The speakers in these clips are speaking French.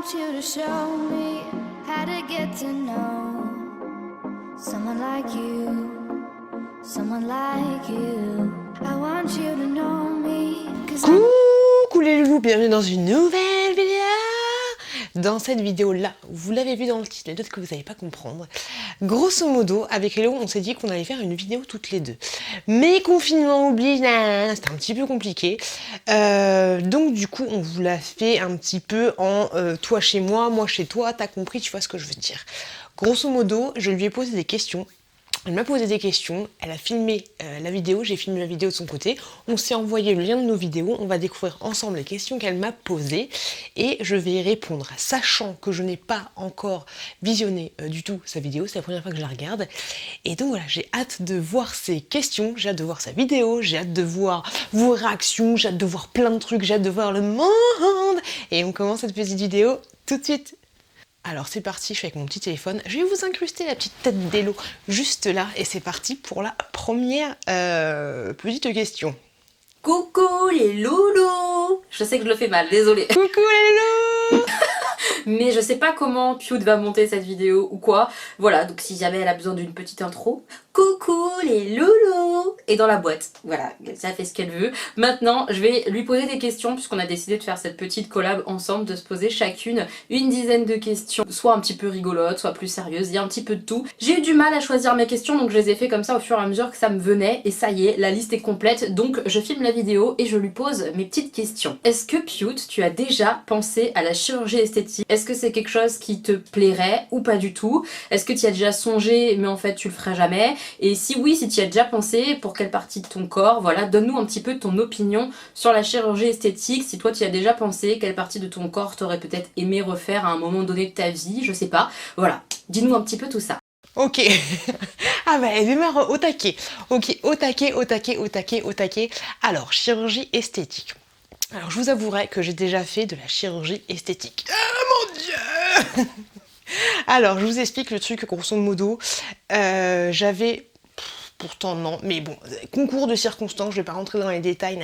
want you to show me how to get to know someone like you, someone like you. I want you to know me. Coucou les loulous, bienvenue dans une nouvelle vidéo. Dans cette vidéo-là, vous l'avez vu dans le titre, peut-être que vous n'allez pas comprendre. Grosso modo, avec Hello, on s'est dit qu'on allait faire une vidéo toutes les deux. Mais confinement oblige, c'était un petit peu compliqué. Donc du coup, on vous l'a fait un petit peu en toi chez moi chez toi, t'as compris, tu vois ce que je veux dire. Grosso modo, je lui ai posé des questions. Elle m'a posé des questions, elle a filmé la vidéo, j'ai filmé la vidéo de son côté, on s'est envoyé le lien de nos vidéos, on va découvrir ensemble les questions qu'elle m'a posées et je vais y répondre, sachant que je n'ai pas encore visionné du tout sa vidéo, c'est la première fois que je la regarde. Et donc voilà, j'ai hâte de voir ses questions, j'ai hâte de voir sa vidéo, j'ai hâte de voir vos réactions, j'ai hâte de voir plein de trucs, j'ai hâte de voir le monde. Et on commence cette petite vidéo tout de suite. Alors c'est parti, je suis avec mon petit téléphone, je vais vous incruster la petite tête d'Hello juste là et c'est parti pour la première petite question. Coucou les loulous! Je sais que je le fais mal, désolée. Coucou les loulous. Mais je sais pas comment Cute va monter cette vidéo ou quoi. Voilà, donc si jamais elle a besoin d'une petite intro. Coucou les loulous! Et dans la boîte, voilà, ça fait ce qu'elle veut. Maintenant, je vais lui poser des questions puisqu'on a décidé de faire cette petite collab ensemble, de se poser chacune une dizaine de questions, soit un petit peu rigolotes, soit plus sérieuses, il y a un petit peu de tout. J'ai eu du mal à choisir mes questions, donc je les ai fait comme ça au fur et à mesure que ça me venait, et ça y est, la liste est complète, donc je filme la vidéo et je lui pose mes petites questions. Est-ce que Cute, tu as déjà pensé à la chirurgie esthétique? Est-ce que c'est quelque chose qui te plairait ou pas du tout? Est-ce que tu y as déjà songé mais en fait tu le feras jamais? Et si oui, si tu y as déjà pensé, pour quelle partie de ton corps? Voilà, donne-nous un petit peu ton opinion sur la chirurgie esthétique. Si toi tu y as déjà pensé, quelle partie de ton corps t'aurais peut-être aimé refaire à un moment donné de ta vie, je sais pas. Voilà, dis-nous un petit peu tout ça. Ok. Ah bah elle démarre au taquet. Ok, au taquet. Alors, chirurgie esthétique. Alors je vous avouerai que j'ai déjà fait de la chirurgie esthétique. Ah mon dieu. Alors je vous explique le truc grosso modo. J'avais... Pourtant non, mais bon, concours de circonstances, je vais pas rentrer dans les détails.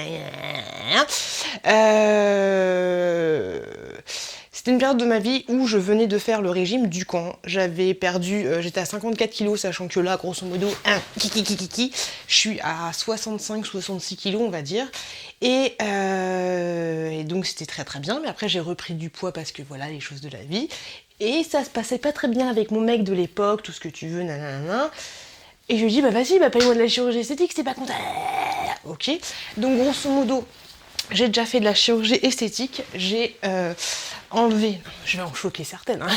C'était une période de ma vie où je venais de faire le régime du camp. J'avais perdu, j'étais à 54 kilos, sachant que là, grosso modo, je suis à 65-66 kilos, on va dire. Et donc c'était très très bien, mais après j'ai repris du poids parce que voilà, les choses de la vie. Et ça se passait pas très bien avec mon mec de l'époque, tout ce que tu veux, nanana. Et je lui dis, bah vas-y, bah paye-moi de la chirurgie esthétique, c'est pas content. Ok. Donc grosso modo, j'ai déjà fait de la chirurgie esthétique. J'ai enlevé, je vais en choquer certaines. Hein.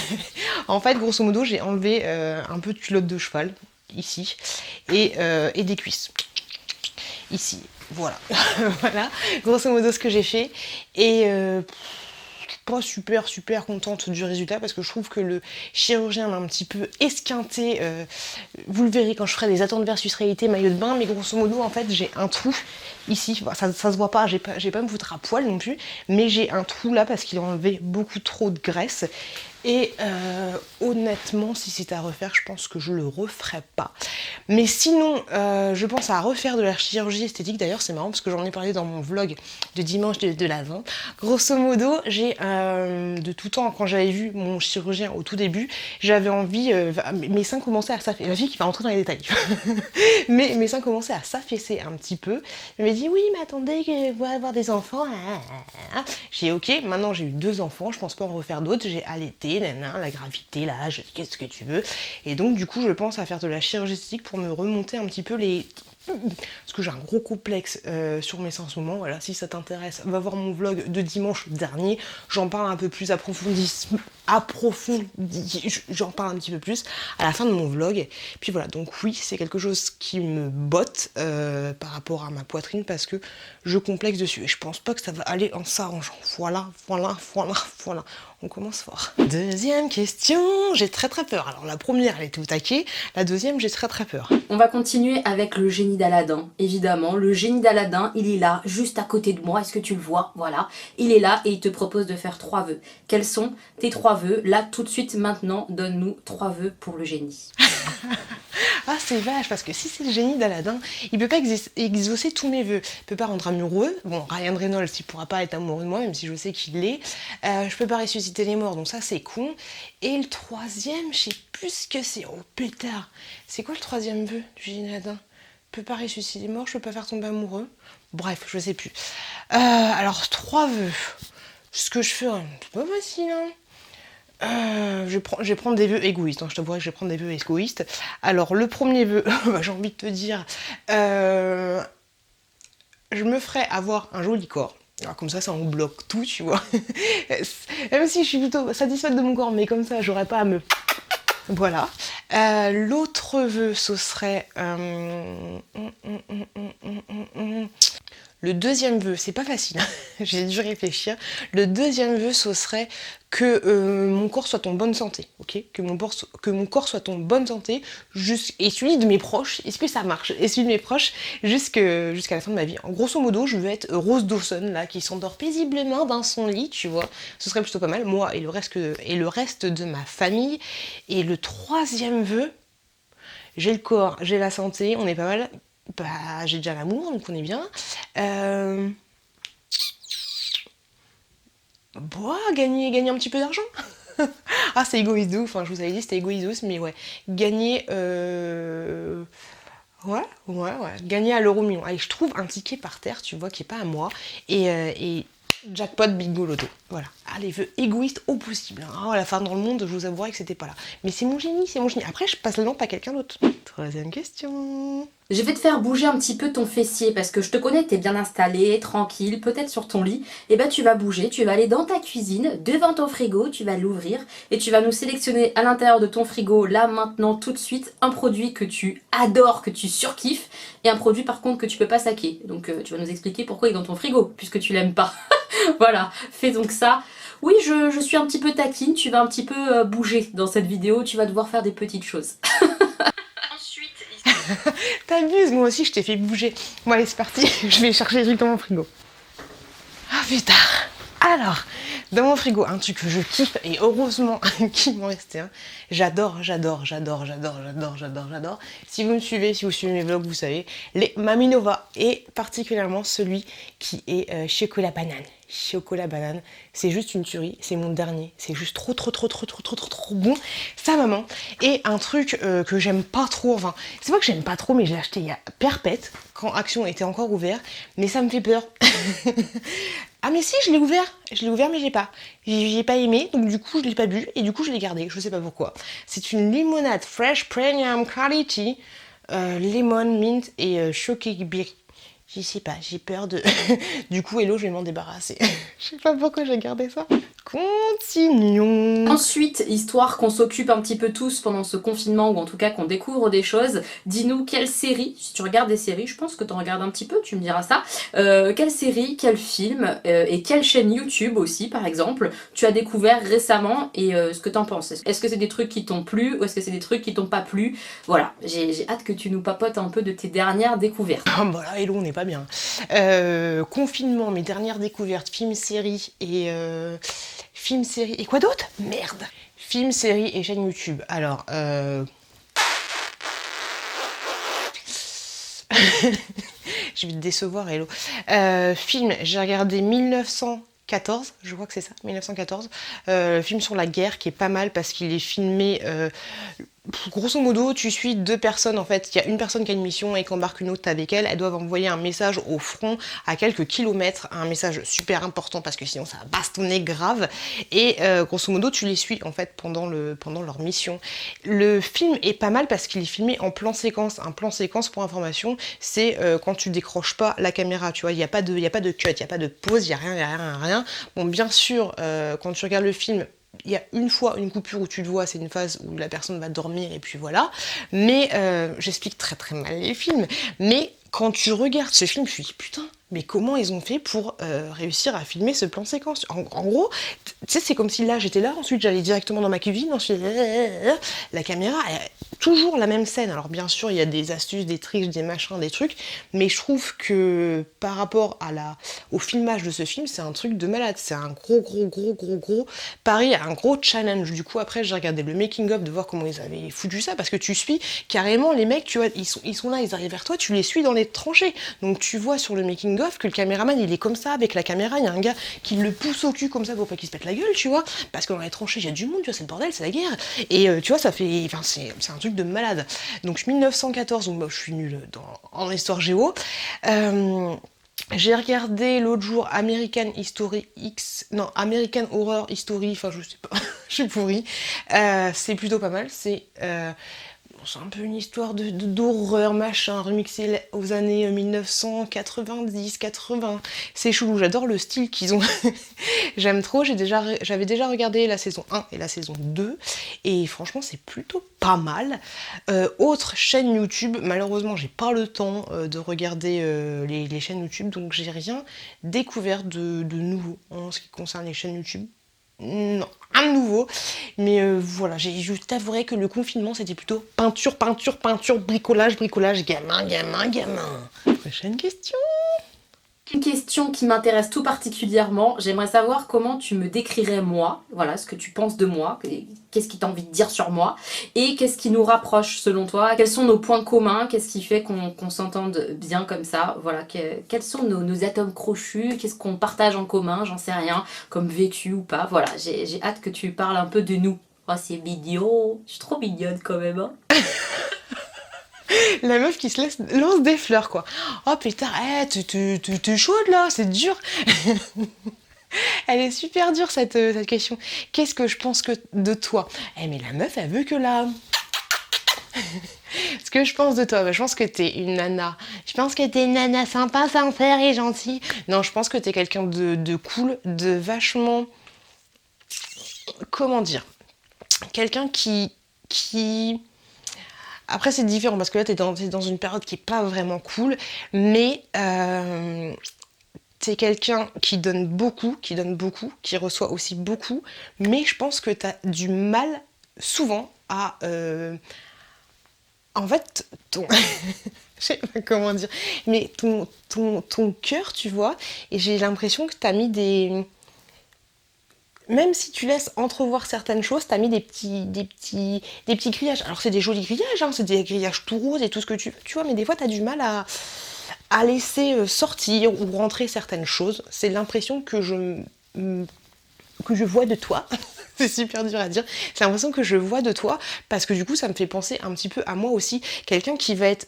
En fait, grosso modo, j'ai enlevé un peu de culotte de cheval, ici, et des cuisses. Ici, voilà. Voilà, grosso modo ce que j'ai fait. Et pas super contente du résultat parce que je trouve que le chirurgien m'a un petit peu esquinté, vous le verrez quand je ferai des attentes versus réalité maillot de bain, mais grosso modo en fait j'ai un trou ici, ça se voit pas, j'ai pas me foutre à poil non plus, mais j'ai un trou là parce qu'il a enlevé beaucoup trop de graisse. Et honnêtement, si c'était à refaire, je pense que je le referais pas. Mais sinon, je pense à refaire de la chirurgie esthétique. D'ailleurs, c'est marrant parce que j'en ai parlé dans mon vlog de dimanche de l'Avent. Grosso modo, j'ai de tout temps, quand j'avais vu mon chirurgien au tout début, j'avais envie, mes seins commençaient à s'affaisser. La fille qui va rentrer dans les détails. Mais mes seins commençaient à s'affaisser un petit peu. Elle m'a dit, oui, mais attendez, vous allez avoir des enfants. J'ai dit, ok, maintenant j'ai eu 2 enfants, je pense pas en refaire d'autres. J'ai allaité. La gravité, l'âge, qu'est-ce que tu veux. Et donc du coup je pense à faire de la chirurgie esthétique pour me remonter un petit peu les... Parce que j'ai un gros complexe sur mes seins en ce moment, voilà, si ça t'intéresse, va voir mon vlog de dimanche dernier, j'en parle un peu plus approfondi, j'en parle un petit peu plus à la fin de mon vlog. Puis voilà, donc oui, c'est quelque chose qui me botte par rapport à ma poitrine parce que je complexe dessus et je pense pas que ça va aller en s'arrangeant. Voilà. On commence fort. Deuxième question, j'ai très peur. Alors la première elle était au taquet, la deuxième j'ai très peur. On va continuer avec le génie génie d'Aladin, évidemment. Le génie d'Aladin, il est là, juste à côté de moi. Est-ce que tu le vois? Voilà. Il est là et il te propose de faire 3 vœux. Quels sont tes 3 vœux? Là, tout de suite, maintenant, donne-nous 3 vœux pour le génie. Ah, c'est vache, parce que si c'est le génie d'Aladin, il peut pas exaucer tous mes vœux. Il peut pas rendre amoureux. Bon, Ryan Reynolds, il pourra pas être amoureux de moi, même si je sais qu'il l'est. Je peux pas ressusciter les morts, donc ça, c'est con. Et le troisième, je sais plus ce que c'est. Oh, pétard. C'est quoi le troisième vœu du génie d'Aladin? Je peux pas ressusciter les morts, je peux pas faire tomber amoureux. Bref, je sais plus. Alors, 3 vœux. Ce que je ferais, c'est pas facile, hein. Je vais prendre des vœux égoïstes, hein, je t'avouerai que je vais prendre des vœux égoïstes. Alors le premier vœu, j'ai envie de te dire, je me ferais avoir un joli corps. Alors comme ça on bloque tout, tu vois. Même si je suis plutôt satisfaite de mon corps, mais comme ça j'aurais pas à me... Voilà. L'autre vœu, ce serait... Le deuxième vœu, c'est pas facile, hein. J'ai dû réfléchir. Le deuxième vœu, ce serait que mon corps soit en bonne santé, ok? Que mon corps soit en bonne santé, et celui de mes proches, est-ce que ça marche? Et celui de mes proches jusqu'à la fin de ma vie. En grosso modo, je veux être Rose Dawson, là, qui s'endort paisiblement dans son lit, tu vois. Ce serait plutôt pas mal, moi et le reste de ma famille. Et le troisième vœu, j'ai le corps, j'ai la santé, on est pas mal. Bah, j'ai déjà l'amour, donc on est bien. Gagner un petit peu d'argent. Ah, c'est égoïste de ouf, hein, je vous avais dit c'était égoïste de ouf, mais ouais. Gagner... Ouais. Gagner à l'euro million. Allez, je trouve un ticket par terre, tu vois, qui est pas à moi. Et jackpot bingo loto. Voilà. Allez, vœux égoïstes au possible. Hein. À la fin dans le monde, je vous avouerai que c'était pas là. Mais c'est mon génie, c'est mon génie. Après, je passe la lampe à quelqu'un d'autre. Troisième question. Je vais te faire bouger un petit peu ton fessier parce que je te connais, t'es bien installé, tranquille, peut-être sur ton lit. Et ben tu vas bouger, tu vas aller dans ta cuisine, devant ton frigo, tu vas l'ouvrir et tu vas nous sélectionner à l'intérieur de ton frigo, là maintenant tout de suite, un produit que tu adores, que tu surkiffes et un produit par contre que tu peux pas saquer. Donc tu vas nous expliquer pourquoi il est dans ton frigo puisque tu l'aimes pas. Voilà, fais donc ça. Oui, je suis un petit peu taquine, tu vas un petit peu bouger dans cette vidéo, tu vas devoir faire des petites choses. T'abuses, moi aussi je t'ai fait bouger. Bon allez, c'est parti, je vais chercher des trucs dans mon frigo. Ah putain. Alors, dans mon frigo, un truc que je kiffe, et heureusement qu'il m'en restait un. J'adore. Si vous me suivez, si vous suivez mes vlogs, vous savez, les Maminova, et particulièrement celui qui est chocolat banane. Chocolat banane, c'est juste une tuerie, c'est mon dernier, c'est juste trop bon, ça maman. Et un truc que j'aime pas trop, enfin, c'est pas que j'aime pas trop, mais je l'ai acheté il y a perpète, quand Action était encore ouvert, mais ça me fait peur. Ah mais si, je l'ai ouvert mais j'ai pas aimé, donc du coup je l'ai pas bu, et du coup je l'ai gardé, je sais pas pourquoi. C'est une limonade fresh premium quality, lemon, mint et chocoberry. Je sais pas, j'ai peur de... Du coup, hello, je vais m'en débarrasser. Je sais pas pourquoi j'ai gardé ça. Continuons. Ensuite, histoire qu'on s'occupe un petit peu tous pendant ce confinement, ou en tout cas qu'on découvre des choses, dis-nous quelle série, si tu regardes des séries, je pense que tu en regardes un petit peu, tu me diras ça, quelle série, quel film, et quelle chaîne YouTube aussi, par exemple, tu as découvert récemment, et ce que t'en penses. Est-ce que c'est des trucs qui t'ont plu, ou est-ce que c'est des trucs qui t'ont pas plu? Voilà, j'ai hâte que tu nous papotes un peu de tes dernières découvertes. Ah bah là, hello, on n'est pas bien. Confinement, mes dernières découvertes, films, séries et... Film, série et quoi d'autre? Merde. Film, série et chaîne YouTube. Alors, je vais te décevoir, hello. Film, j'ai regardé 1914, je crois que c'est ça, 1914. Film sur la guerre qui est pas mal parce qu'il est filmé... grosso modo, tu suis 2 personnes en fait. Il y a une personne qui a une mission et qu'embarque une autre avec elle. Elles doivent envoyer un message au front à quelques kilomètres, un message super important parce que sinon ça va bastonner grave. Et grosso modo, tu les suis en fait pendant leur mission. Le film est pas mal parce qu'il est filmé en plan séquence. Un plan séquence, pour information, c'est quand tu décroches pas la caméra. Tu vois, il y a pas de cut, il y a pas de pause, il y a rien. Bon, bien sûr, quand tu regardes le film, il y a une fois une coupure où tu le vois, c'est une phase où la personne va dormir et puis voilà. Mais j'explique très mal les films. Mais quand tu regardes ce film, je me dis putain, mais comment ils ont fait pour réussir à filmer ce plan séquence? En gros, Tu sais, c'est comme si là, j'étais là, ensuite j'allais directement dans ma cuisine, ensuite la caméra, toujours la même scène. Alors bien sûr, il y a des astuces, des tricks, des machins, des trucs, mais je trouve que par rapport au filmage de ce film, c'est un truc de malade. C'est un gros pari, un gros challenge. Du coup, après, j'ai regardé le making-of de voir comment ils avaient foutu ça, parce que tu suis carrément les mecs, tu vois, ils sont là, ils arrivent vers toi, tu les suis dans les tranchées. Donc tu vois sur le making-of que le caméraman, il est comme ça, avec la caméra, il y a un gars qui le pousse au cul comme ça pour pas qu'il se pète la gueule, tu vois, parce que dans les tranchées, il y a du monde, tu vois, c'est le bordel, c'est la guerre. Et tu vois, ça fait, enfin, c'est un truc de malade. Donc 1914, donc je suis nulle en histoire géo. J'ai regardé l'autre jour American Horror History, enfin je sais pas, je suis pourrie. C'est plutôt pas mal, c'est un peu une histoire d'horreur, machin, remixé aux années 1990, 80. C'est chelou, j'adore le style qu'ils ont. J'aime trop, j'avais déjà regardé la saison 1 et la saison 2, et franchement c'est plutôt pas mal. Autre chaîne YouTube, malheureusement j'ai pas le temps de regarder les chaînes YouTube, donc j'ai rien découvert de nouveau en ce qui concerne les chaînes YouTube. Non, un nouveau, mais voilà, je t'avouerai que le confinement c'était plutôt peinture, bricolage, gamin. Prochaine question. Une question qui m'intéresse tout particulièrement, j'aimerais savoir comment tu me décrirais moi, voilà, ce que tu penses de moi, qu'est-ce qui t'as envie de dire sur moi, et qu'est-ce qui nous rapproche selon toi, quels sont nos points communs, qu'est-ce qui fait qu'on s'entende bien comme ça, voilà, quels sont nos atomes crochus, qu'est-ce qu'on partage en commun, j'en sais rien, comme vécu ou pas, voilà, j'ai hâte que tu parles un peu de nous. Oh c'est mignon, je suis trop mignonne quand même, hein. La meuf qui lance des fleurs, quoi. Oh putain, t'es chaude là, c'est dur. Elle est super dure cette question. Qu'est-ce que je pense de toi? Mais la meuf, elle veut que là. Ce que je pense de toi, je pense que t'es une nana. Je pense que t'es une nana sympa, sincère et gentille. Non, je pense que t'es quelqu'un de cool, de vachement... Comment dire? Quelqu'un qui... Après, c'est différent parce que là, t'es dans une période qui est pas vraiment cool, mais t'es quelqu'un qui donne beaucoup, qui reçoit aussi beaucoup, mais je pense que t'as du mal souvent à... En fait, je sais pas comment dire, mais ton cœur, tu vois, et j'ai l'impression que t'as mis des... Même si tu laisses entrevoir certaines choses, t'as mis des petits grillages. Alors c'est des jolis grillages, hein, c'est des grillages tout roses et tout ce que tu vois, mais des fois t'as du mal à laisser sortir ou rentrer certaines choses. C'est l'impression que je vois de toi. C'est super dur à dire. C'est l'impression que je vois de toi parce que du coup ça me fait penser un petit peu à moi aussi. Quelqu'un qui va être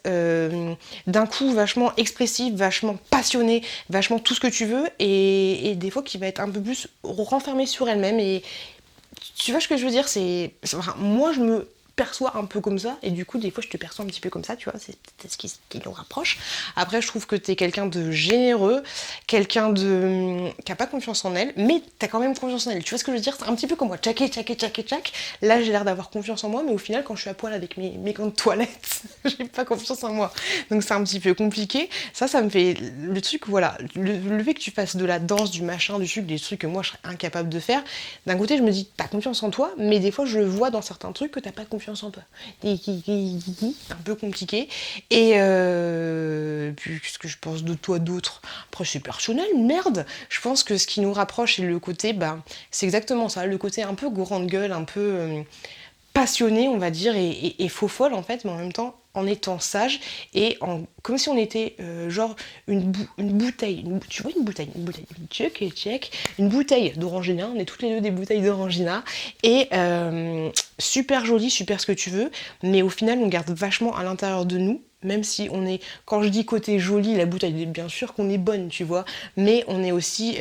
d'un coup vachement expressif, vachement passionné, vachement tout ce que tu veux et des fois qui va être un peu plus renfermée sur elle-même. Et tu vois ce que je veux dire, enfin, moi je me perçois un peu comme ça et du coup des fois je te perçois un petit peu comme ça, tu vois, c'est peut-être ce qui nous rapproche. Après je trouve que t'es quelqu'un de généreux, quelqu'un qui a pas confiance en elle, mais t'as quand même confiance en elle, tu vois ce que je veux dire, c'est un petit peu comme moi, tchac. Là j'ai l'air d'avoir confiance en moi, mais au final quand je suis à poil avec mes gants de toilette, j'ai pas confiance en moi, donc c'est un petit peu compliqué. Ça me fait le truc, voilà, le fait que tu fasses de la danse, du machin, du truc, des trucs que moi je serais incapable de faire. D'un côté je me dis t'as confiance en toi, mais des fois je vois dans certains trucs que t'as pas confiance en toi. Un peu compliqué. Et puis qu'est-ce que je pense de toi d'autre? Après c'est personnel, merde. Je pense que ce qui nous rapproche c'est le côté, c'est exactement ça, le côté un peu grande gueule, un peu passionnée on va dire, et faux folle en fait, mais en même temps en étant sage et comme si on était genre une bouteille, tu vois une bouteille, check, une bouteille d'orangina, on est toutes les deux des bouteilles d'orangina et super jolie, super ce que tu veux, mais au final on garde vachement à l'intérieur de nous. Même si on est, quand je dis côté joli, la bouteille, bien sûr qu'on est bonne, tu vois, mais on est aussi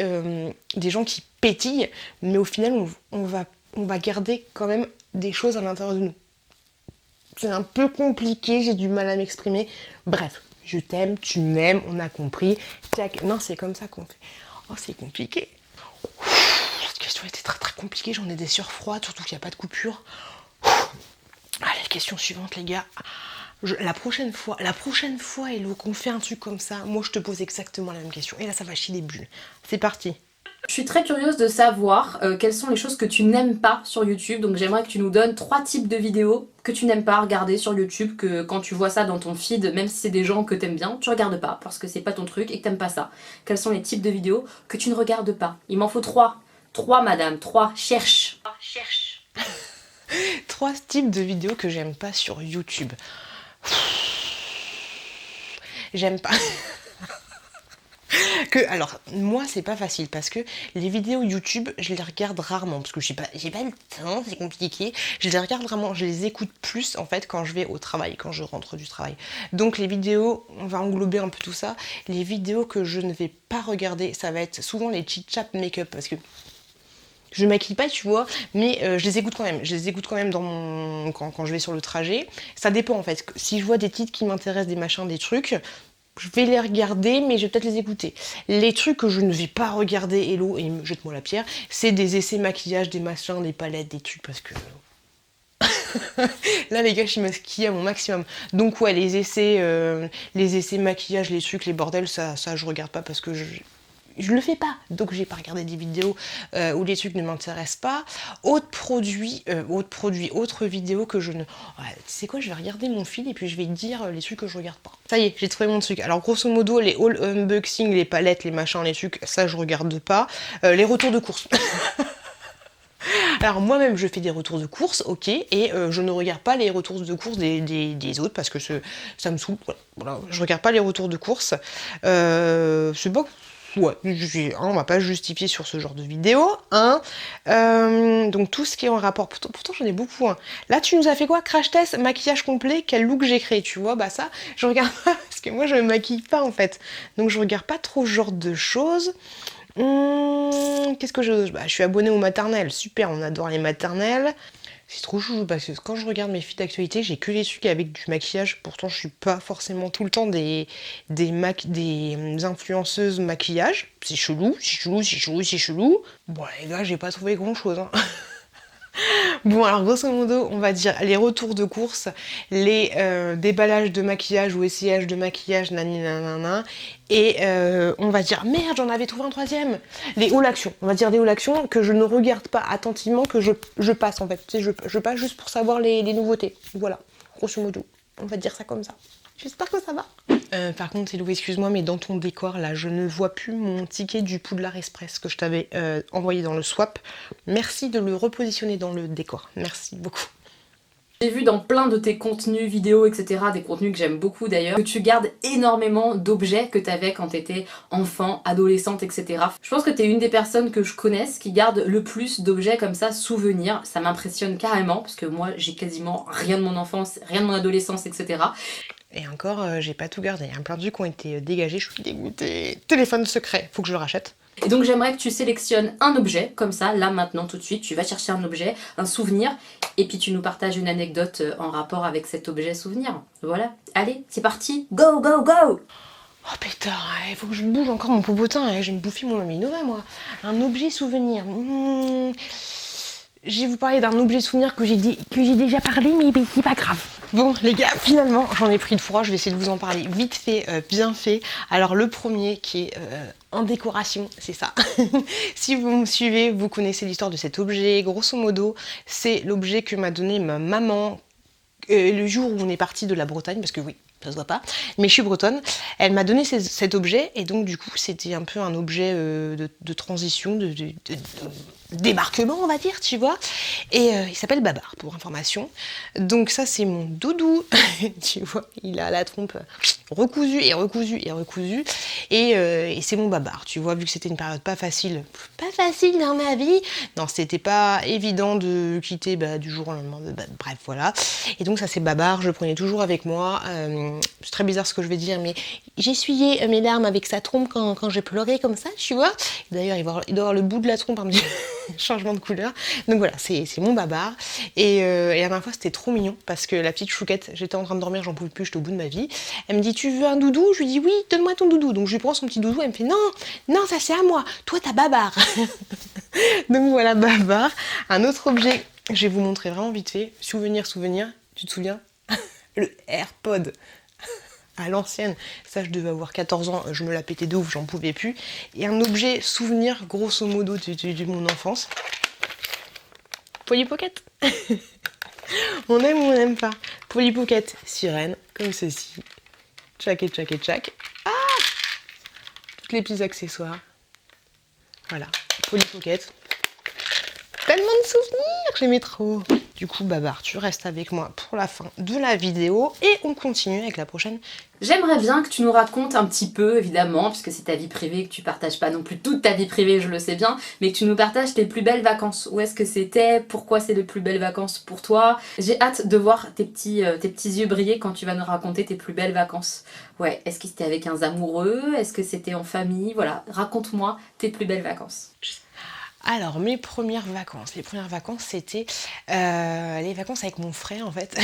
des gens qui pétillent, mais au final on va garder quand même des choses à l'intérieur de nous. C'est un peu compliqué, j'ai du mal à m'exprimer. Bref, je t'aime, tu m'aimes, on a compris. Non, c'est comme ça qu'on fait. Oh, c'est compliqué. Cette question était très très compliquée, j'en ai des sueurs froides, surtout qu'il n'y a pas de coupure. Allez, question suivante les gars. La prochaine fois, Hello, qu'on fait un truc comme ça, moi je te pose exactement la même question. Et là ça va chier des bulles. C'est parti. Je suis très curieuse de savoir quelles sont les choses que tu n'aimes pas sur YouTube. Donc j'aimerais que tu nous donnes 3 types de vidéos que tu n'aimes pas regarder sur YouTube, que quand tu vois ça dans ton feed, même si c'est des gens que t'aimes bien, tu regardes pas parce que c'est pas ton truc et que t'aimes pas ça. Quels sont les types de vidéos que tu ne regardes pas? Il m'en faut 3. 3 madame, 3. Cherche. Cherche. 3 types de vidéos que j'aime pas sur YouTube. J'aime pas. Alors, moi, c'est pas facile parce que les vidéos YouTube, je les regarde rarement parce que j'ai pas le temps, c'est compliqué. Je les regarde rarement, je les écoute plus en fait quand je vais au travail, quand je rentre du travail. Donc, les vidéos, on va englober un peu tout ça. Les vidéos que je ne vais pas regarder, ça va être souvent les chit-chat make-up parce que je maquille pas, tu vois, mais je les écoute quand même. Je les écoute quand même quand je vais sur le trajet. Ça dépend en fait. Si je vois des titres qui m'intéressent, des machins, des trucs, je vais les regarder, mais je vais peut-être les écouter. Les trucs que je ne vais pas regarder, hello, et jette-moi la pierre, c'est des essais maquillage, des machins, des palettes, des trucs, parce que... Là, les gars, je suis maquillée à mon maximum. Donc ouais, les essais maquillage, les trucs, les bordels, ça je regarde pas parce que je le fais pas, donc j'ai pas regardé des vidéos où les trucs ne m'intéressent pas. Autre vidéo que je ne... Ouais, tu sais quoi, je vais regarder mon fil et puis je vais te dire les trucs que je regarde pas. Ça y est, j'ai trouvé mon truc. Alors grosso modo, les haul unboxing, les palettes, les machins, les trucs, ça je regarde pas. Les retours de course. Alors moi-même je fais des retours de course, ok, et je ne regarde pas les retours de course des autres parce que ça me saoule. Voilà, je regarde pas les retours de course. C'est pas... Ouais, on va pas justifier sur ce genre de vidéo, hein. Donc tout ce qui est en rapport, pourtant j'en ai beaucoup, hein. Là tu nous as fait quoi? Crash test, maquillage complet, quel look j'ai créé, tu vois, bah ça, je regarde pas, parce que moi je me maquille pas en fait. Donc je regarde pas trop ce genre de choses. Qu'est-ce que je suis abonnée aux maternelles, super, on adore les maternelles. C'est trop chouchou parce que quand je regarde mes feeds d'actualité, j'ai que les trucs avec du maquillage. Pourtant, je suis pas forcément tout le temps des influenceuses maquillage. C'est chelou, c'est chelou, c'est chelou, c'est chelou. Bon, les gars, j'ai pas trouvé grand chose, hein. Bon, alors grosso modo, on va dire les retours de course, les déballages de maquillage ou essayages de maquillage, nanana, et on va dire merde, j'en avais trouvé un troisième. Les hauls actions, on va dire des hauls actions que je ne regarde pas attentivement, que je passe en fait. Tu sais, je passe juste pour savoir les nouveautés. Voilà, grosso modo, on va dire ça comme ça. J'espère que ça va. Par contre, Hello, excuse-moi, mais dans ton décor, là, je ne vois plus mon ticket du Poudlard Express que je t'avais envoyé dans le swap. Merci de le repositionner dans le décor. Merci beaucoup. J'ai vu dans plein de tes contenus vidéo, etc., des contenus que j'aime beaucoup d'ailleurs, que tu gardes énormément d'objets que t'avais quand t'étais enfant, adolescente, etc. Je pense que t'es une des personnes que je connaisse qui garde le plus d'objets comme ça, souvenirs. Ça m'impressionne carrément, parce que moi, j'ai quasiment rien de mon enfance, rien de mon adolescence, etc. Et encore, j'ai pas tout gardé. Il y a plein de trucs qui ont été dégagés, je suis dégoûtée. Téléphone secret, faut que je le rachète. Et donc j'aimerais que tu sélectionnes un objet, comme ça, là, maintenant, tout de suite, tu vas chercher un objet, un souvenir, et puis tu nous partages une anecdote en rapport avec cet objet souvenir. Voilà, allez, c'est parti, go, go, go! Oh putain, il faut que je bouge encore mon popotin, je vais me bouffer mon Aminova, moi. Un objet souvenir. Je vais vous parler d'un objet souvenir que j'ai déjà parlé, mais c'est pas grave. Bon, les gars, finalement, j'en ai pris de froid, je vais essayer de vous en parler vite fait, bien fait. Alors, le premier qui est en décoration, c'est ça. Si vous me suivez, vous connaissez l'histoire de cet objet. Grosso modo, c'est l'objet que m'a donné ma maman le jour où on est parti de la Bretagne, parce que oui, ça se voit pas, mais je suis bretonne. Elle m'a donné cet objet, et donc du coup, c'était un peu un objet de transition, de débarquement, on va dire, tu vois. Et il s'appelle Babar, pour information. Donc ça, c'est mon doudou, tu vois, il a la trompe recousue et recousue et recousue. Et c'est mon Babar, tu vois, vu que c'était une période pas facile dans ma vie. Non, c'était pas évident de quitter du jour au lendemain. Bref, voilà. Et donc ça, c'est Babar, je le prenais toujours avec moi. C'est très bizarre ce que je vais dire, mais j'essuyais mes larmes avec sa trompe quand j'ai pleuré comme ça, tu vois. D'ailleurs, il doit avoir le bout de la trompe un petit changement de couleur. Donc voilà, c'est mon Babar. Et la dernière fois, c'était trop mignon parce que la petite chouquette, j'étais en train de dormir, j'en pouvais plus, j'étais au bout de ma vie. Elle me dit, tu veux un doudou? Je lui dis, oui, donne-moi ton doudou. Donc je lui prends son petit doudou, elle me fait, non, ça c'est à moi. Toi, t'as Babar. Donc voilà, Babar. Un autre objet, je vais vous montrer vraiment vite fait. Souvenir, tu te souviens? Le AirPod. à l'ancienne. Ça, je devais avoir 14 ans, je me la pétais de ouf, j'en pouvais plus. Et un objet souvenir, grosso modo, de mon enfance. Polly Pocket. On aime ou on n'aime pas. Polly Pocket, sirène, comme ceci. Tchac et tchac et tchac. Ah, tous les petits accessoires. Voilà, Polly Pocket. Tellement de souvenirs, j'aimais trop. Du coup, Babar, tu restes avec moi pour la fin de la vidéo et on continue avec la prochaine. J'aimerais bien que tu nous racontes un petit peu, évidemment, puisque c'est ta vie privée, que tu partages pas non plus toute ta vie privée, je le sais bien, mais que tu nous partages tes plus belles vacances. Où est-ce que c'était? Pourquoi c'est les plus belles vacances pour toi? J'ai hâte de voir tes petits yeux briller quand tu vas nous raconter tes plus belles vacances. Ouais, est-ce que c'était avec un amoureux? Est-ce que c'était en famille? Voilà, raconte-moi tes plus belles vacances. Alors, mes premières vacances. Les premières vacances, c'était les vacances avec mon frère, en fait.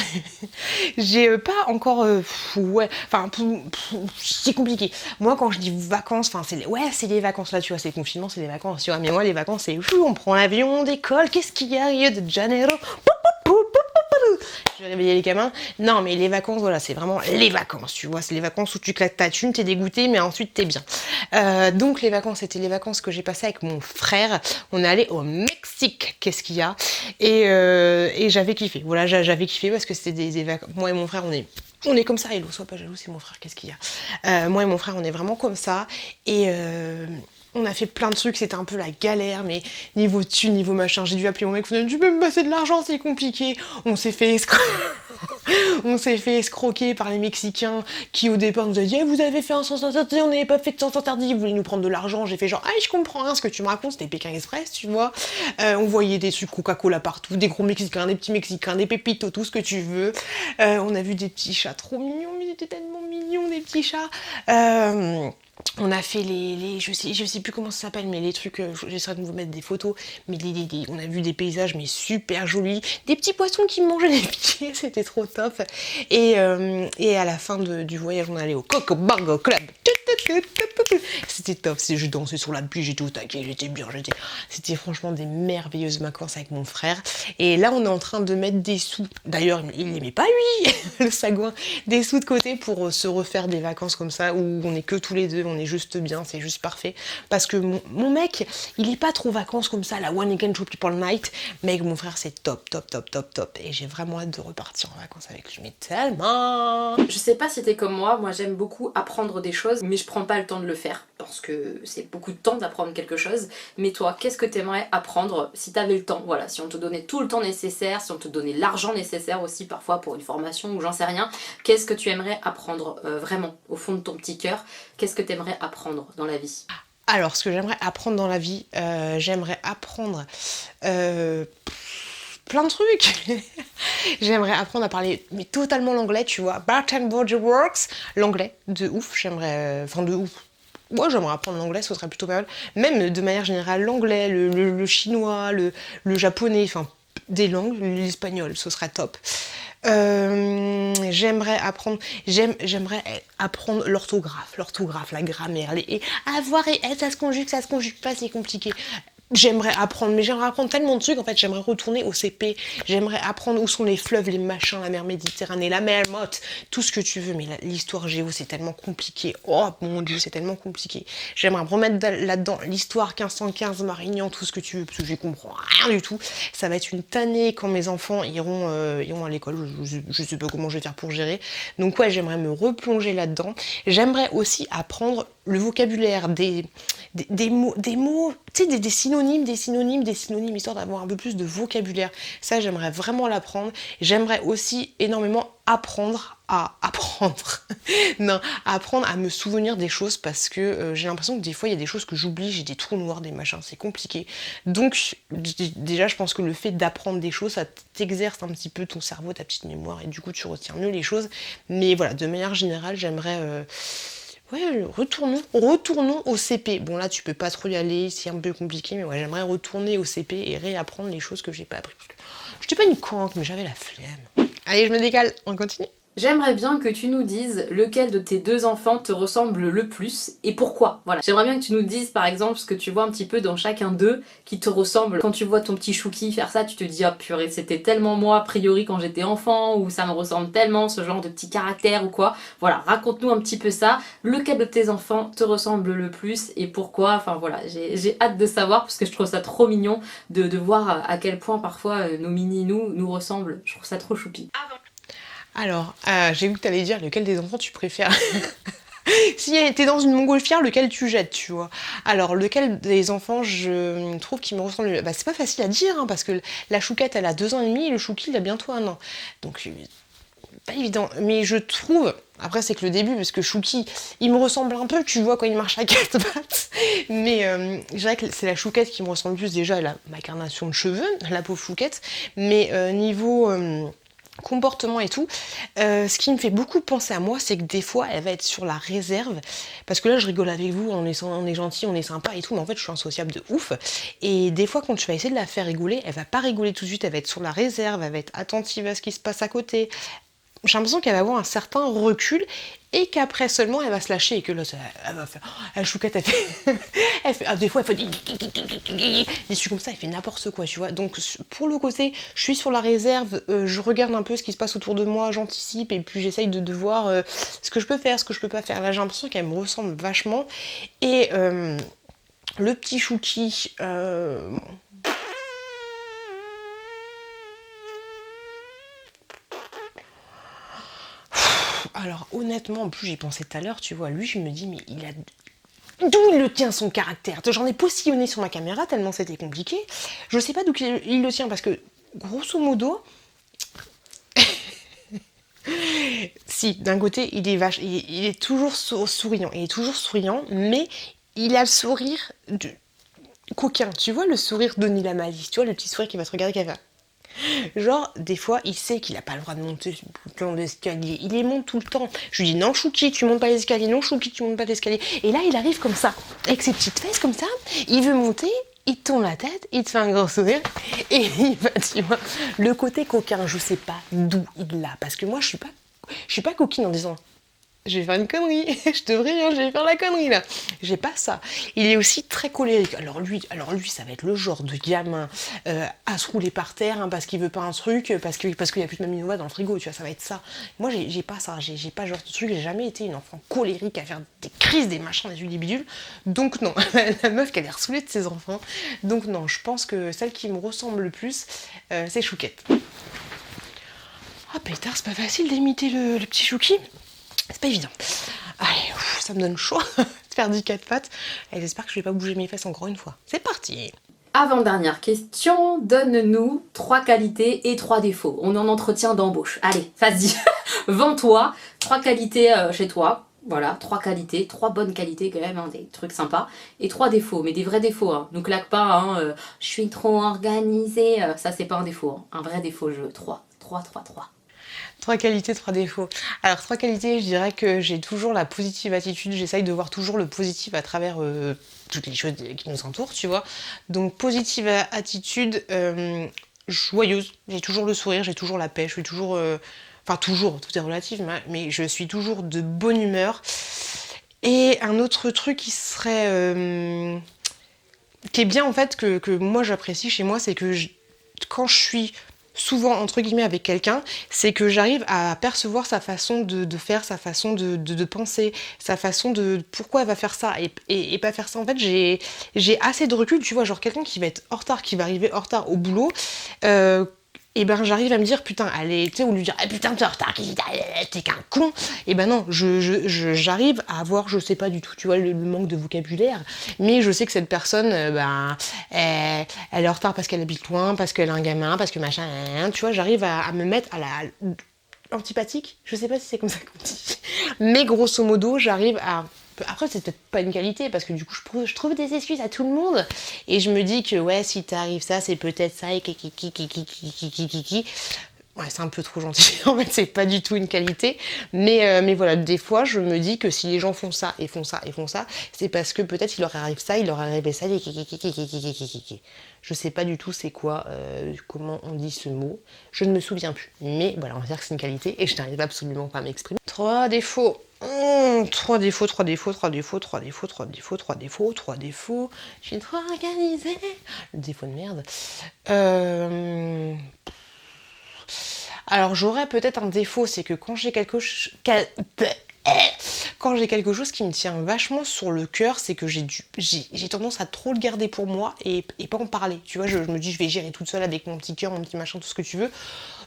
J'ai pas encore... ouais, enfin, c'est compliqué. Moi, quand je dis vacances, enfin, c'est les vacances, là, tu vois, c'est le confinement, c'est les vacances, tu vois. Mais moi, les vacances, c'est... On prend l'avion, on décolle, qu'est-ce qu'il y a, Rio de Janeiro? Je vais réveiller les gamins. Non, mais les vacances, voilà, c'est vraiment les vacances, tu vois. C'est les vacances où tu claques ta thune, t'es dégoûté, mais ensuite t'es bien. Donc les vacances, c'était les vacances que j'ai passées avec mon frère. On est allé au Mexique, qu'est-ce qu'il y a. Et j'avais kiffé. Voilà, j'avais kiffé parce que c'était des vacances. Moi et mon frère, on est comme ça. Hello, sois pas jaloux, c'est mon frère, qu'est-ce qu'il y a. Moi et mon frère, on est vraiment comme ça. Et... on a fait plein de trucs, c'était un peu la galère, mais niveau thune, niveau machin, j'ai dû appeler mon mec, tu peux me passer de l'argent, c'est compliqué. On s'est fait escroquer par les Mexicains qui au départ nous a dit vous avez fait un sens interdit, on n'avait pas fait de sens interdit, vous voulez nous prendre de l'argent. J'ai fait genre je comprends rien ce que tu me racontes, c'était Pékin Express, tu vois. On voyait des trucs Coca-Cola partout, des gros Mexicains, des petits Mexicains, des pépitos, tout ce que tu veux. On a vu des petits chats trop mignons, mais ils étaient tellement mignons, des petits chats. On a fait je sais plus comment ça s'appelle, mais les trucs, j'essaierai de vous mettre des photos, mais on a vu des paysages mais super jolis, des petits poissons qui me mangeaient les pieds, c'était trop top. Et à la fin du voyage, on allait au Coco Bongo Club. C'était top, je dansais sur la pluie, j'étais au taquet, j'étais bien, c'était franchement des merveilleuses vacances avec mon frère. Et là, on est en train de mettre des sous, d'ailleurs, il n'aimait pas lui, le sagouin, des sous de côté pour se refaire des vacances comme ça, où on est que tous les deux, on est juste bien, c'est juste parfait. Parce que mon mec, il est pas trop vacances comme ça, la one weekend trip people night, mais avec mon frère, c'est top. Et j'ai vraiment hâte de repartir en vacances avec lui, mais tellement. Je sais pas si t'es comme moi j'aime beaucoup apprendre des choses, mais je prends pas le temps de le faire, parce que c'est beaucoup de temps d'apprendre quelque chose. Mais toi, qu'est-ce que t'aimerais apprendre si t'avais le temps? Voilà, si on te donnait tout le temps nécessaire, si on te donnait l'argent nécessaire aussi parfois pour une formation ou j'en sais rien, qu'est-ce que tu aimerais apprendre vraiment au fond de ton petit cœur? Qu'est-ce que t'aimerais apprendre dans la vie? Alors, ce que j'aimerais apprendre dans la vie, j'aimerais apprendre plein de trucs. J'aimerais apprendre à parler mais totalement l'anglais, tu vois. Barton Body Works, l'anglais, de ouf. J'aimerais, de ouf. Ouais, j'aimerais apprendre l'anglais, ce serait plutôt pas mal. Même de manière générale, l'anglais, le chinois, le japonais, enfin des langues, l'espagnol, ce serait top. J'aimerais apprendre l'orthographe, la grammaire, avoir et être, ça se conjugue pas, c'est compliqué. J'aimerais apprendre tellement de trucs, en fait, j'aimerais retourner au CP, j'aimerais apprendre où sont les fleuves, les machins, la mer Méditerranée, la mer Motte, tout ce que tu veux, mais l'histoire géo, c'est tellement compliqué, oh mon dieu, c'est tellement compliqué. J'aimerais me remettre là-dedans, l'histoire 1515, Marignan, tout ce que tu veux, parce que j'y comprends rien du tout. Ça va être une tannée quand mes enfants iront à l'école, je sais pas comment je vais faire pour gérer. Donc ouais, j'aimerais me replonger là-dedans. J'aimerais aussi apprendre le vocabulaire, des mots, tu sais, des synonymes, histoire d'avoir un peu plus de vocabulaire. Ça, j'aimerais vraiment l'apprendre. J'aimerais aussi énormément apprendre à me souvenir des choses, parce que j'ai l'impression que des fois, il y a des choses que j'oublie, j'ai des trous noirs, des machins, c'est compliqué. Donc, déjà, je pense que le fait d'apprendre des choses, ça t'exerce un petit peu ton cerveau, ta petite mémoire, et du coup, tu retiens mieux les choses. Mais voilà, de manière générale, j'aimerais... ouais, retournons au CP. Bon là, tu peux pas trop y aller, c'est un peu compliqué, mais ouais, j'aimerais retourner au CP et réapprendre les choses que j'ai pas apprises. J'étais pas une conque, mais j'avais la flemme. Allez, je me décale, on continue. J'aimerais bien que tu nous dises lequel de tes deux enfants te ressemble le plus et pourquoi. Voilà. J'aimerais bien que tu nous dises par exemple ce que tu vois un petit peu dans chacun d'eux qui te ressemble. Quand tu vois ton petit Chouki faire ça, tu te dis ah purée, c'était tellement moi a priori quand j'étais enfant ou ça me ressemble tellement ce genre de petit caractère ou quoi. Voilà, raconte-nous un petit peu ça. Lequel de tes enfants te ressemble le plus et pourquoi. Enfin voilà, j'ai hâte de savoir parce que je trouve ça trop mignon de voir à quel point parfois nos mini nous ressemblent. Je trouve ça trop choupi. Alors, j'ai vu que t'allais dire lequel des enfants tu préfères. Si t'es dans une montgolfière, lequel tu jettes, tu vois. Alors, lequel des enfants je trouve qui me ressemble le... Bah, c'est pas facile à dire, hein, parce que la chouquette, elle a 2 ans et demi, et le chouki, il a bientôt 1 an. Donc, pas évident. Mais je trouve... Après, c'est que le début, parce que Chouki, il me ressemble un peu, tu vois, quand il marche à 4 pattes. Mais je dirais que c'est la chouquette qui me ressemble le plus. Déjà, elle a ma carnation de cheveux, la pauvre chouquette. Mais niveau... comportement et tout, ce qui me fait beaucoup penser à moi, c'est que des fois elle va être sur la réserve, parce que là je rigole avec vous, on est gentil, on est sympa et tout, mais en fait je suis insociable de ouf, et des fois quand tu vas essayer de la faire rigoler, elle va pas rigoler tout de suite, elle va être sur la réserve, elle va être attentive à ce qui se passe à côté. J'ai l'impression qu'elle va avoir un certain recul et qu'après seulement elle va se lâcher et que là elle va faire la chouquette elle fait, des fois elle fait des trucs comme ça, elle fait n'importe quoi, tu vois. Donc pour le côté je suis sur la réserve, je regarde un peu ce qui se passe autour de moi, j'anticipe et puis j'essaye de voir ce que je peux faire, ce que je peux pas faire. Là j'ai l'impression qu'elle me ressemble vachement et le petit Chouki alors honnêtement, en plus j'y pensais tout à l'heure, tu vois, lui je me dis mais il a... D'où il le tient son caractère? J'en ai postillonné sur ma caméra tellement c'était compliqué. Je sais pas d'où il le tient parce que grosso modo, si d'un côté il est il est toujours souriant, il est toujours souriant, mais il a le sourire de coquin. Tu vois le sourire de Nila Malice, tu vois le petit sourire qui va te regarder qui va faire. Genre, des fois, il sait qu'il a pas le droit de monter tout le long l'escalier. Il les monte tout le temps. Je lui dis non, Chouki, tu montes pas l'escalier. Non, Chouki, tu montes pas l'escalier. Et là, il arrive comme ça, avec ses petites fesses comme ça. Il veut monter, il te tourne la tête, il te fait un grand sourire. Et il va, tu vois, le côté coquin, je sais pas d'où il l'a. Parce que moi, je suis pas coquine en disant je vais faire une connerie, je te préviens, je vais faire la connerie là. J'ai pas ça. Il est aussi très colérique. Alors lui, ça va être le genre de gamin à se rouler par terre hein, parce qu'il veut pas un truc, parce qu'il y a plus de Mamie Nova dans le frigo, tu vois, ça va être ça. Moi, j'ai pas ça, j'ai pas ce genre de truc, j'ai jamais été une enfant colérique à faire des crises, des machins, des bidules. Donc non, la meuf qui a l'air saoulée de ses enfants. Donc non, je pense que celle qui me ressemble le plus, c'est Chouquette. Ah pétard, c'est pas facile d'imiter le petit Chouki. C'est pas évident. Allez, ça me donne chaud de faire du 4 pattes. Et j'espère que je vais pas bouger mes fesses encore une fois. C'est parti. Avant-dernière question, donne-nous 3 qualités et 3 défauts. On est en entretien d'embauche. Allez, vas-y, vends-toi. 3 qualités chez toi. Voilà, 3 qualités, 3 bonnes qualités quand même, hein, des trucs sympas. Et 3 défauts, mais des vrais défauts. Hein. Nous claque pas, hein, je suis trop organisée. Ça, c'est pas un défaut. Hein. Un vrai défaut, 3. 3 qualités, 3 défauts. Alors 3 qualités, je dirais que j'ai toujours la positive attitude, j'essaye de voir toujours le positif à travers toutes les choses qui nous entourent, tu vois. Donc positive attitude, joyeuse, j'ai toujours le sourire, j'ai toujours la paix, je suis toujours... Enfin toujours, tout est relatif, mais je suis toujours de bonne humeur. Et un autre truc qui serait... qui est bien en fait, que moi j'apprécie chez moi, c'est que quand je suis... souvent entre guillemets avec quelqu'un, c'est que j'arrive à percevoir sa façon de faire, sa façon de penser, sa façon de pourquoi elle va faire ça et pas faire ça. En fait, j'ai assez de recul, tu vois, genre quelqu'un qui va être en retard, qui va arriver en retard au boulot, et ben j'arrive à me dire putain, allez, tu sais, ou lui dire ah putain t'es en retard, t'es qu'un con. Et ben non, j'arrive à avoir, je sais pas du tout, tu vois, le manque de vocabulaire, mais je sais que cette personne, elle est en retard parce qu'elle habite loin, parce qu'elle a un gamin, parce que machin, tu vois, j'arrive à me mettre à la antipathique, je sais pas si c'est comme ça qu'on dit, mais grosso modo, j'arrive à... Après, c'est peut-être pas une qualité, parce que du coup, je trouve des excuses à tout le monde. Et je me dis que, ouais, si t'arrives ça, c'est peut-être ça, et Ouais, c'est un peu trop gentil. En fait, c'est pas du tout une qualité. Mais voilà, des fois, je me dis que si les gens font ça et font ça et font ça, c'est parce que peut-être il leur arrive ça, il leur arrive ça. Je sais pas du tout c'est quoi, comment on dit ce mot. Je ne me souviens plus. Mais voilà, on va dire que c'est une qualité et je n'arrive absolument pas à m'exprimer. 3 défauts. 3 défauts, 3 défauts, 3 défauts, 3 défauts, 3 défauts, 3 défauts, 3 défauts. Je suis trop organisée. Le défaut de merde. Alors j'aurais peut-être un défaut, c'est que quand j'ai quelque chose qui me tient vachement sur le cœur, c'est que j'ai tendance à trop le garder pour moi et pas en parler. Tu vois, je me dis je vais gérer toute seule avec mon petit cœur, mon petit machin, tout ce que tu veux.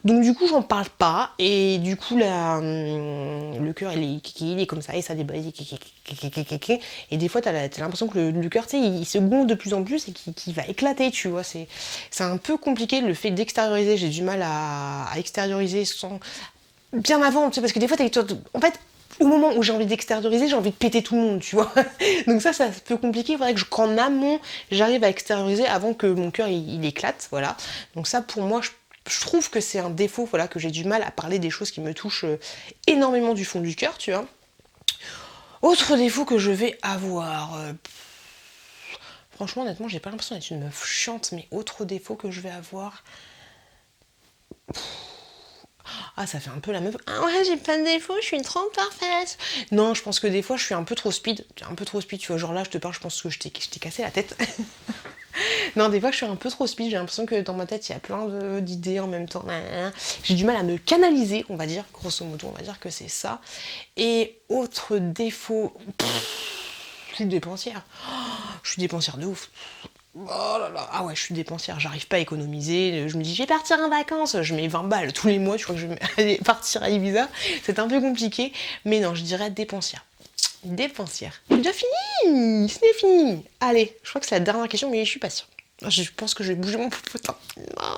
Donc du coup j'en parle pas et du coup le cœur il est comme ça et ça débat et des fois t'as l'impression que le cœur tu sais il se gonfle de plus en plus et qu'il va éclater, tu vois. C'est un peu compliqué le fait d'extérioriser, j'ai du mal à extérioriser sans bien avant, tu sais, parce que des fois en fait au moment où j'ai envie d'extérioriser, j'ai envie de péter tout le monde, tu vois. Donc ça peut compliquer. Il faudrait qu'en amont, j'arrive à extérioriser avant que mon cœur il éclate, voilà. Donc ça, pour moi, je trouve que c'est un défaut, voilà, que j'ai du mal à parler des choses qui me touchent énormément du fond du cœur, tu vois. Autre défaut que je vais avoir... franchement, honnêtement, j'ai pas l'impression d'être une meuf chiante, mais autre défaut que je vais avoir... Ah, ça fait un peu la meuf. Ah ouais, j'ai pas de défaut, je suis trop parfaite. Non, je pense que des fois, je suis un peu trop speed. Tu vois. Genre là, je te parle, je pense que je t'ai cassé la tête. Non, des fois, je suis un peu trop speed. J'ai l'impression que dans ma tête, il y a plein d'idées en même temps. J'ai du mal à me canaliser, on va dire. Grosso modo, on va dire que c'est ça. Et autre défaut... je suis dépensière. Je suis dépensière de ouf. Oh là là, ah ouais, je suis dépensière, j'arrive pas à économiser. Je me dis, je vais partir en vacances, je mets 20 balles tous les mois, je crois que je vais aller partir à Ibiza. C'est un peu compliqué, mais non, je dirais dépensière. Dépensière. C'est déjà fini, c'est fini. Allez, je crois que c'est la dernière question, mais je suis pas sûre. Je pense que je vais bouger mon popotin. Non.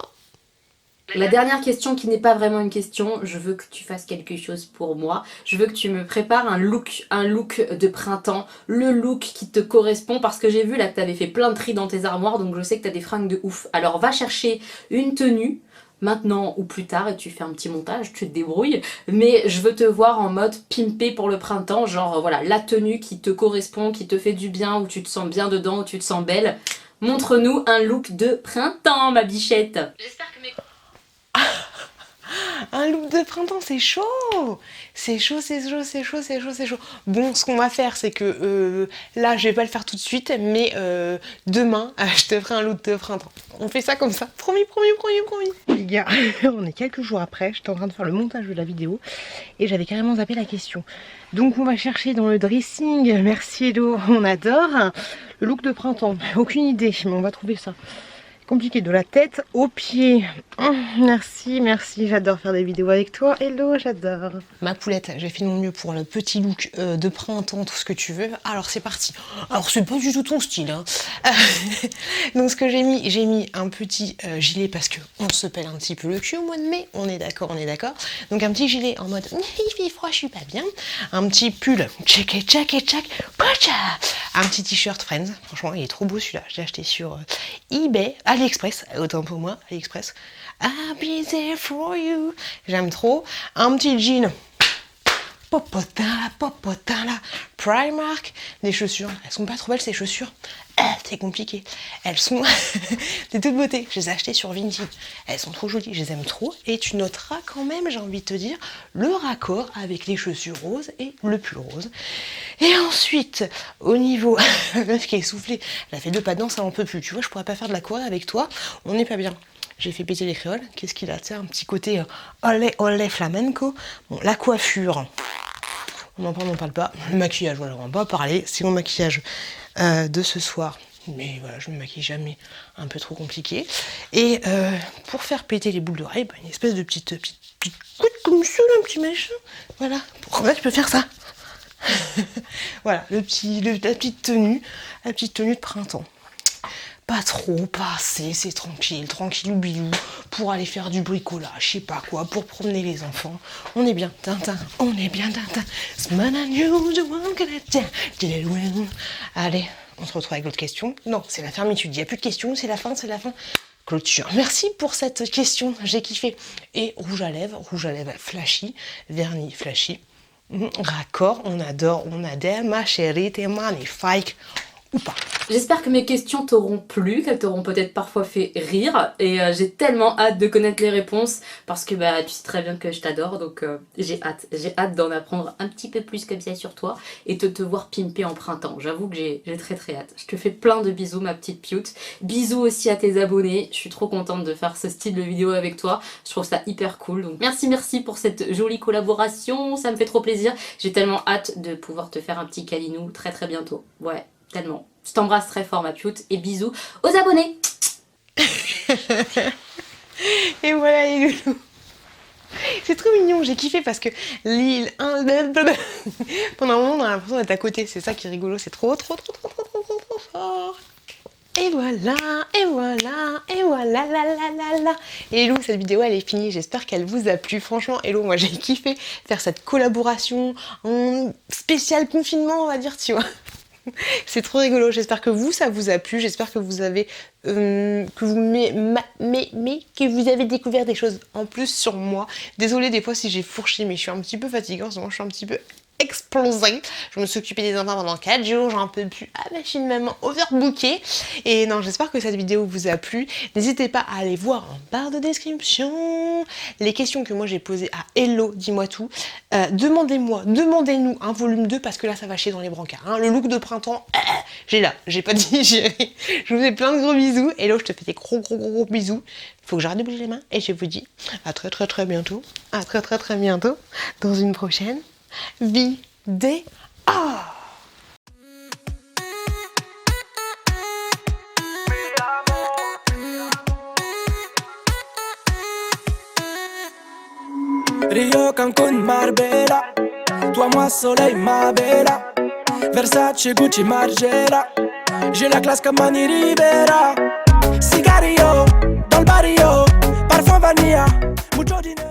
La dernière question qui n'est pas vraiment une question, je veux que tu fasses quelque chose pour moi. Je veux que tu me prépares un look de printemps, le look qui te correspond parce que j'ai vu là que tu avais fait plein de tri dans tes armoires, donc je sais que tu as des fringues de ouf. Alors va chercher une tenue maintenant ou plus tard et tu fais un petit montage, tu te débrouilles, mais je veux te voir en mode pimpé pour le printemps, genre voilà, la tenue qui te correspond, qui te fait du bien, où tu te sens bien dedans, où tu te sens belle. Montre-nous un look de printemps, ma bichette. J'espère que mes... Un look de printemps, c'est chaud. C'est chaud. Bon, ce qu'on va faire, c'est que là, je vais pas le faire tout de suite, mais demain, je te ferai un look de printemps. On fait ça comme ça. Promis. Les gars, on est quelques jours après. J'étais en train de faire le montage de la vidéo et j'avais carrément zappé la question. Donc, on va chercher dans le dressing. Merci Hello, on adore. Le look de printemps. Aucune idée, mais on va trouver ça. Compliqué, de la tête aux pieds. Merci, j'adore faire des vidéos avec toi. Hello, j'adore. Ma poulette, j'ai fait de mon mieux pour le petit look de printemps, tout ce que tu veux. Alors c'est parti. Alors c'est pas du tout ton style, hein. Donc ce que j'ai mis un petit gilet parce que on se pèle un petit peu le cul au mois de mai. On est d'accord. Donc un petit gilet en mode il fait froid, je suis pas bien. Un petit pull, check, un petit t-shirt Friends. Franchement, il est trop beau celui-là. Je l'ai acheté sur eBay. AliExpress, autant pour moi, AliExpress. I'll be there for you. J'aime trop. Un petit jean. Popotin là. Primark. Des chaussures. Elles sont pas trop belles ces chaussures. C'est compliqué. Elles sont de toute beauté. Je les ai achetées sur Vinted. Elles sont trop jolies. Je les aime trop. Et tu noteras quand même, j'ai envie de te dire, le raccord avec les chaussures roses et le pull rose. Et ensuite, au niveau... la meuf qui est essoufflée, elle a fait 2 pas de danse, elle en peut plus. Tu vois, je pourrais pas faire de la choré avec toi. On n'est pas bien. J'ai fait péter les créoles. Qu'est-ce qu'il a? Tu sais, un petit côté olé flamenco. Bon, la coiffure... On n'en parle pas. Le maquillage, voilà, on va pas parler. C'est mon maquillage de ce soir. Mais voilà, je me maquille jamais. Un peu trop compliqué. Et pour faire péter les boucles d'oreilles, une espèce de petite couette comme ça, un petit machin. Voilà. Pourquoi tu peux faire ça? Voilà, la petite tenue de printemps. Pas trop, pas assez, c'est tranquillou bilou, pour aller faire du bricolage, je sais pas quoi, pour promener les enfants. On est bien, Tintin. Allez, on se retrouve avec l'autre question. Non, c'est la fermeture, il n'y a plus de questions, c'est la fin. clôture. Merci pour cette question, j'ai kiffé. Et rouge à lèvres flashy, vernis flashy. Raccord, on adore, on adhère, ma chérie, t'es magnifique. Ou pas. J'espère que mes questions t'auront plu, qu'elles t'auront peut-être parfois fait rire, et j'ai tellement hâte de connaître les réponses, parce que bah tu sais très bien que je t'adore, donc j'ai hâte d'en apprendre un petit peu plus comme ça sur toi, et de te voir pimper en printemps. J'avoue que j'ai très hâte. Je te fais plein de bisous ma petite pioute, bisous aussi à tes abonnés, je suis trop contente de faire ce style de vidéo avec toi, je trouve ça hyper cool, donc merci pour cette jolie collaboration, ça me fait trop plaisir, j'ai tellement hâte de pouvoir te faire un petit câlinou très bientôt, ouais. Tellement. Je t'embrasse très fort ma pioute et bisous aux abonnés. Et voilà les loulous. C'est trop mignon, j'ai kiffé parce que l'île... Pendant un moment on a l'impression d'être à côté, c'est ça qui est rigolo, c'est trop fort. Et voilà, la. Et Hello, cette vidéo elle est finie, j'espère qu'elle vous a plu. Franchement, Hello, moi j'ai kiffé faire cette collaboration en spécial confinement, on va dire, tu vois. C'est trop rigolo, j'espère que ça vous a plu, j'espère que vous avez que vous avez découvert des choses en plus sur moi. Désolée des fois si j'ai fourché, mais je suis un petit peu fatiguée en ce moment, je suis un petit peu explosée. Je me suis occupée des enfants pendant 4 jours, j'en peux plus. Ah bah je suis une maman overbookée. Et non, j'espère que cette vidéo vous a plu. N'hésitez pas à aller voir en barre de description les questions que moi j'ai posées à Hello, dis-moi tout. Demandez-nous un volume 2 parce que là ça va chier dans les brancards. Hein. Le look de printemps, j'ai pas digéré. Je vous fais plein de gros bisous. Hello, je te fais des gros bisous. Il faut que j'arrête de bouger les mains et je vous dis à très bientôt. À très bientôt dans une prochaine vidéo. Rio, Cancun, Marbella. Toi, moi, soleil, ma bella. Versace, Gucci, Margiela. J'ai la classe comme Mani Rivera. Cigarillo, dans le barrio. Parfum vanilla, mucho dinero.